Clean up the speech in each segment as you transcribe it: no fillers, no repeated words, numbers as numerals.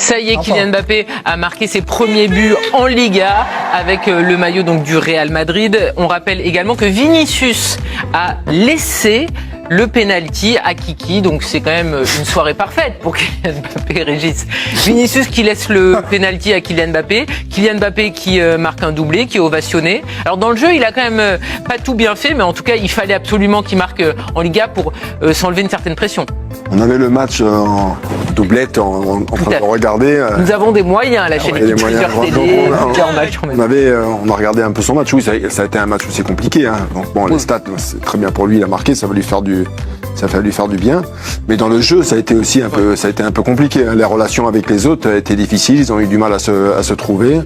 Ça y est, Kylian Mbappé a marqué ses premiers buts en Liga avec le maillot donc du Real Madrid. On rappelle également que Vinicius a laissé le penalty à Kiki, donc c'est quand même une soirée parfaite pour Kylian Mbappé et Régis. Vinicius qui laisse le penalty à Kylian Mbappé qui marque un doublé, qui est ovationné. Alors dans le jeu, il a quand même pas tout bien fait, mais en tout cas, il fallait absolument qu'il marque en Liga pour s'enlever une certaine pression. On avait le match en doublette en train de regarder. Nous avons des moyens à la chaîne équipe plusieurs télé, plusieurs matchs. On a regardé un peu son match. Oui, ça a été un match aussi compliqué. Hein. Donc bon, les stats, c'est très bien pour lui. Il a marqué, ça va lui faire du bien. Mais dans le jeu, ça a été aussi un peu compliqué. Hein. Les relations avec les autres étaient difficiles. Ils ont eu du mal à se trouver.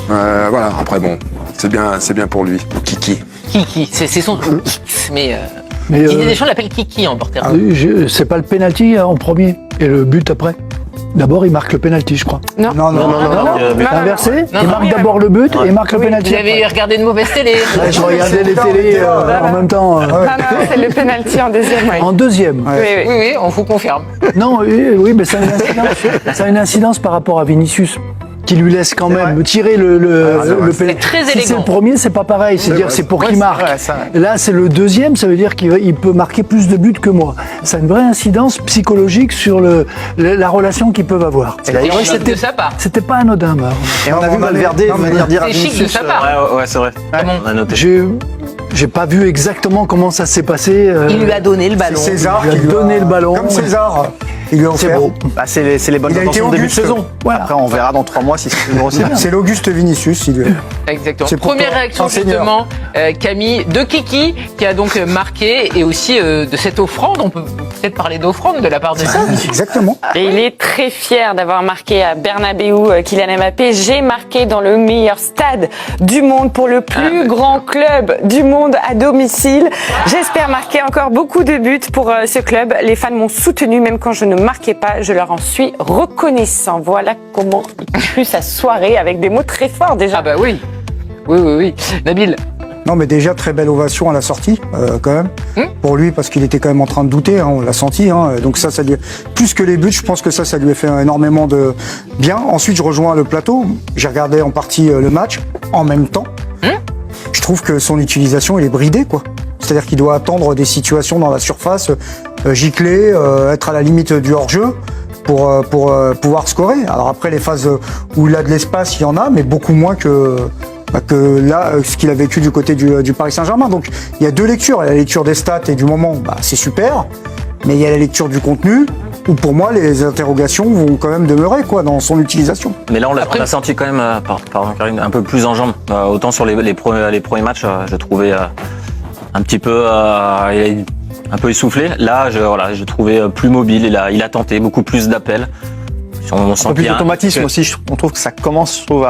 Voilà. Après bon, c'est bien pour lui. Pour Kiki. Kiki, c'est son mais Didier Deschamps l'appelle Kiki en porteur. C'est pas le penalty en premier et le but après. D'abord, il marque le penalty, je crois. Non. Inversé. Il marque d'abord le but et il marque le penalty. Vous avez regardé de mauvaises télé. Je regardais les télés en même temps. Non, c'est le penalty en deuxième. Oui. En deuxième. Oui, on vous confirme. Non, oui, mais ça a une incidence par rapport à Vinicius, qui lui laisse quand même tirer le penalty. Très élégant. Si c'est le premier, c'est pas pareil. C'est pour qu'il marque. Là, c'est le deuxième, ça veut dire qu'il peut marquer plus de buts que moi. Ça a une vraie incidence psychologique sur la relation qu'ils peuvent avoir. C'est chic de sa part. C'était pas anodin. Et on a vu Valverde venir dire à C'est chic de Vinicius. sa part. Ouais, c'est vrai. On a noté. J'ai pas vu exactement comment ça s'est passé. Il lui a donné le ballon. C'est César Il lui a donné le ballon. Comme César. Il lui a C'est offert. beau. C'est les bonnes Il a été intentions de début de auguste. saison. Voilà. Après, on verra dans 3 mois si c'est toujours aussi bien. C'est l'Auguste Vinicius, il lui a. Exactement. C'est pour Première toi, réaction un seigneur. justement, Camille, de Kiki, qui a donc marqué, et aussi de cette offrande. On peut peut-être parler d'offrande de la part de ça. Exactement. Et il est très fier d'avoir marqué à Bernabéu Kylian Mbappé. J'ai marqué dans le meilleur stade du monde pour le plus grand club du monde à domicile. J'espère marquer encore beaucoup de buts pour ce club. Les fans m'ont soutenu même quand je ne marquais pas. Je leur en suis reconnaissant. Voilà comment il fut sa soirée avec des mots très forts déjà. Ah bah oui. Oui. Nabil. Non, mais déjà, très belle ovation à la sortie, quand même. Pour lui, parce qu'il était quand même en train de douter, hein, on l'a senti. Hein, donc ça lui... Plus que les buts, je pense que ça lui a fait énormément de bien. Ensuite, je rejoins le plateau. J'ai regardé en partie le match en même temps. Je trouve que son utilisation, il est bridée, quoi. C'est-à-dire qu'il doit attendre des situations dans la surface, gicler, être à la limite du hors-jeu pour pouvoir scorer. Alors après, les phases où il a de l'espace, il y en a, mais beaucoup moins que là, ce qu'il a vécu du côté du Paris Saint-Germain. Donc il y a deux lectures. Il y a la lecture des stats et du moment, c'est super, mais il y a la lecture du contenu, où pour moi les interrogations vont quand même demeurer dans son utilisation. Mais là, on l'a senti quand même, pardon Karine, un peu plus en jambes. Autant sur les premiers matchs, je trouvais un petit peu un peu essoufflé. Là, je trouvais plus mobile. Il a tenté beaucoup plus d'appels. On sent Un peu plus bien d'automatisme aussi. On trouve que ça commence, je trouve,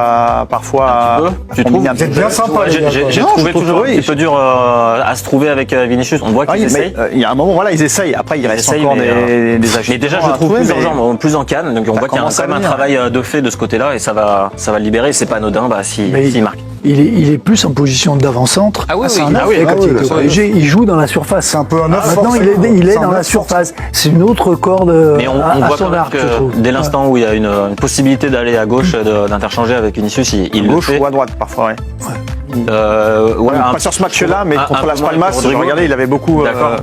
parfois Tu trouves? Vous êtes bien sympa. J'ai trouvé toujours un petit peu dur à se trouver avec Vinicius. On voit qu'ils essayent. Il y a un moment, voilà, ils essayent. Après, il reste encore des actions. Mais déjà, je trouve plus en jambes, plus en canne. Donc on voit qu'il y a quand même un travail de fait de ce côté-là et ça va le libérer. C'est pas anodin s'il marque. Il est plus en position d'avant-centre. Ah oui, c'est oui. un neuf, quand il était au PSG, il joue dans la surface. C'est un peu un neuf. Maintenant, il est dans la surface. C'est une autre corde Mais on à voit son quand même arc, je que trouve. dès l'instant où il y a une possibilité d'aller à gauche, d'interchanger avec Vinicius, il le Gauche fait. ou à droite, parfois, ouais. Voilà, Pas sur ce match-là, mais contre Las Palmas, Rodrigo. regardez, il avait beaucoup. D'accord.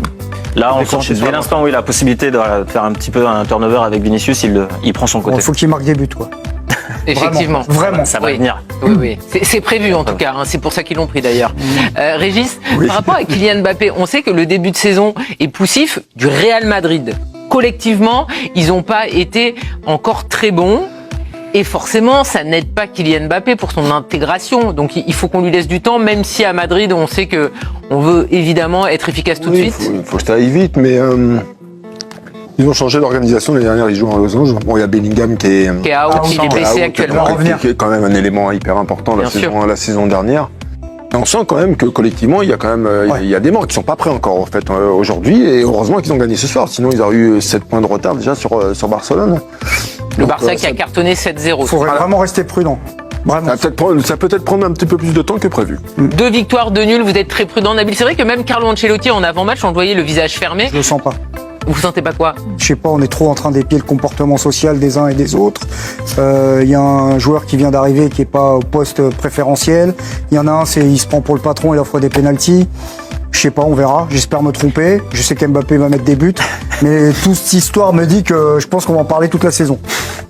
Là, on sent dès l'instant où il a la possibilité de faire un petit peu un turnover avec Vinicius, il prend son côté. Il faut qu'il marque des buts, quoi. Effectivement. Vraiment. Ça va venir. Oui. C'est prévu en tout cas, c'est pour ça qu'ils l'ont pris d'ailleurs. Régis, par rapport à Kylian Mbappé, on sait que le début de saison est poussif du Real Madrid. Collectivement, ils n'ont pas été encore très bons. Et forcément, ça n'aide pas Kylian Mbappé pour son intégration. Donc il faut qu'on lui laisse du temps, même si à Madrid, on sait que on veut évidemment être efficace tout de suite. Il faut que ça aille vite, mais ils ont changé d'organisation. L'année dernière, ils jouent en losange. Bon, il y a Bellingham qui est Qui est out, il est blessé actuellement. qui est quand même un élément hyper important Bien sûr. la saison dernière. Et on sent quand même que collectivement, il y a quand même il y a des morts qui sont pas prêts encore en fait aujourd'hui. Et heureusement qu'ils ont gagné ce soir. Sinon, ils auraient eu 7 points de retard déjà sur Barcelone. Le Donc, Barça qui a cartonné 7-0. Il faudrait vraiment rester prudent. Vraiment. Ça peut peut-être prendre un petit peu plus de temps que prévu. 2 victoires, 2 nuls, vous êtes très prudent, Nabil. C'est vrai que même Carlo Ancelotti en avant-match, on le voyait le visage fermé. Je le sens pas. Vous sentez pas quoi? Je sais pas, on est trop en train d'épier le comportement social des uns et des autres. Il y a un joueur qui vient d'arriver qui est pas au poste préférentiel. Il y en a un, il se prend pour le patron, il offre des pénaltys. Je sais pas, on verra. J'espère me tromper. Je sais qu'Mbappé va mettre des buts, mais toute cette histoire me dit que je pense qu'on va en parler toute la saison.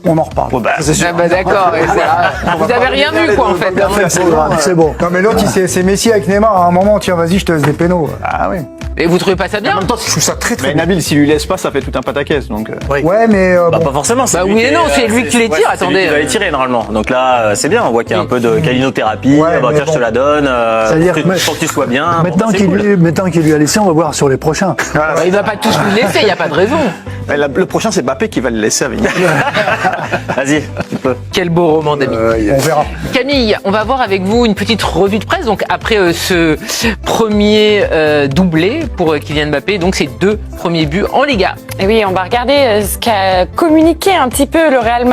On en reparle. Bon, bah, c'est sûr. Ah bah d'accord. Vous avez rien vu quoi en fait. C'est bon. Non mais l'autre, c'est Messi avec Neymar. À un moment, tiens, vas-y, je te laisse des pénaux. Ah oui. Et vous trouvez pas ça En bien? même temps, je trouve ça très Mais bien. Nabil, s'il lui laisse pas, ça fait tout un pataquès. Donc, Ouais, mais Bah, bon. pas forcément. c'est Bah lui oui qui et non, c'est lui qui les tire, c'est lui attendez. qui va les tirer normalement. Donc là, c'est bien. On voit qu'il y a un peu de calinothérapie. Ouais, Bah, mais tiens, je te bon. la donne. C'est-à-dire Pour que que- pour que tu sois bien. Bon, Maintenant c'est cool. qu'il lui a laissé, on va voir sur les prochains. Bah, il va pas tous vous laisser, il y a pas de raison. mais le prochain, c'est Mbappé qui va le laisser à venir. Vas-y, tu peux. Quel beau roman d'amis. On verra. Camille, on va voir avec vous une petite revue de presse. Donc après ce premier doublé pour Kylian Mbappé, donc ses 2 premiers buts en Liga. Et oui, on va regarder ce qu'a communiqué un petit peu le Real Madrid.